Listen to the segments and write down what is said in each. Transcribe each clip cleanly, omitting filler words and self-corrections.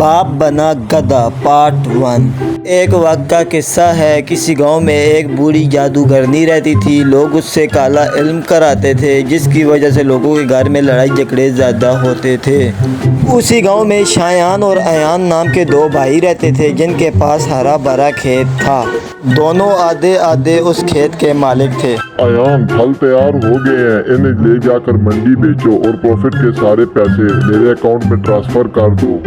باپ بنا گدھا پارٹ 1۔ ایک وقت کا قصہ ہے، کسی گاؤں میں ایک بوڑھی جادوگرنی رہتی تھی۔ لوگ اس سے کالا علم کراتے تھے، جس کی وجہ سے لوگوں کے گھر میں لڑائی جھگڑے زیادہ ہوتے تھے۔ اسی گاؤں میں شایان اور ایان نام کے دو بھائی رہتے تھے، جن کے پاس ہرا بھرا کھیت تھا۔ دونوں آدھے آدھے اس کھیت کے مالک تھے۔ ایان، پھل تیار ہو گئے ہیں، انہیں لے جا کر منڈی بیچو اور پروفٹ کے سارے پیسے میرے اکاؤنٹ میں ٹرانسفر کر دو۔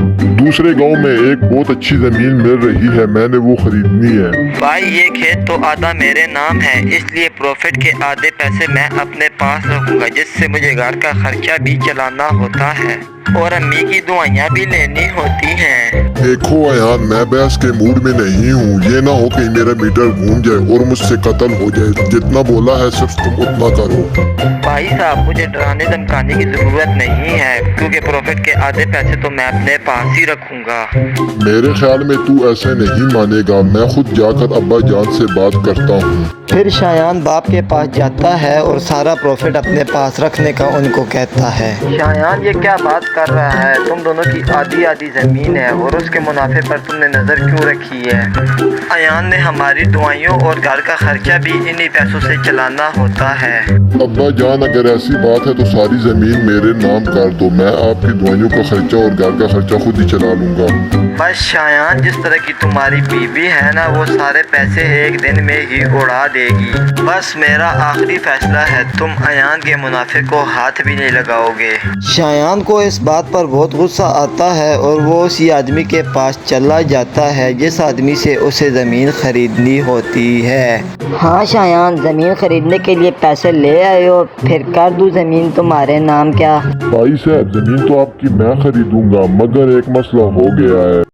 دوسرے گاؤں میں ایک بہت اچھی زمین مل رہی ہے، میں نے وہ خریدنی ہے۔ بھائی، یہ کھیت تو آدھا میرے نام ہے، اس لیے پروفٹ کے آدھے پیسے میں اپنے پاس رکھوں گا، جس سے مجھے گھر کا خرچہ بھی چلانا ہوتا ہے اور امی کی دعائیاں بھی لینی ہوتی ہیں۔ دیکھو ایان، میں بحث کے موڈ میں نہیں ہوں، یہ نہ ہو کہ میرا میٹر گھوم جائے اور مجھ سے قتل ہو جائے۔ جتنا بولا ہے صرف تم اتنا کرو۔ بھائی صاحب، مجھے ڈرانے دھمکانے کی ضرورت نہیں ہے، کیونکہ پروفٹ کے آدھے پیسے تو میں اپنے پاس ہی رکھوں گا۔ میرے خیال میں تو ایسے نہیں مانے گا، میں خود جا کر ابا جان سے بات کرتا ہوں۔ پھر شایان باپ کے پاس جاتا ہے اور سارا پروفٹ اپنے پاس رکھنے کا ان کو کہتا ہے۔ شایان، یہ کیا بات کر رہا ہے؟ تم دونوں کی آدھی آدھی زمین ہے اور اس کے منافع پر تم نے نظر کیوں رکھی ہے؟ ایان نے ہماری دعائیوں اور گھر کا خرچہ بھی انہی پیسوں سے چلانا ہوتا ہے۔ ابا جان، اگر ایسی بات ہے تو ساری زمین میرے نام کر دو، میں آپ کی دعائیوں کا خرچہ اور گھر کا خرچہ خود ہی چلا لوں گا۔ بس شایان، جس طرح کی تمہاری بیوی ہے نا، وہ سارے پیسے ایک دن میں ہی اڑا دے گی۔ بس میرا آخری فیصلہ ہے، تم ایان کے منافع کو ہاتھ بھی نہیں لگاؤ گے۔ شایان کو اس بات پر بہت غصہ آتا ہے اور وہ اسی آدمی کے پاس چلا جاتا ہے جس آدمی سے اسے زمین خریدنی ہوتی ہے۔ ہاں شایان، زمین خریدنے کے لیے پیسے لے آئے ہو، پھر کر دوں زمین تمہارے نام کیا؟ بھائی صاحب، زمین تو آپ کی میں خریدوں گا، مگر ایک مسئلہ ہو گیا ہے۔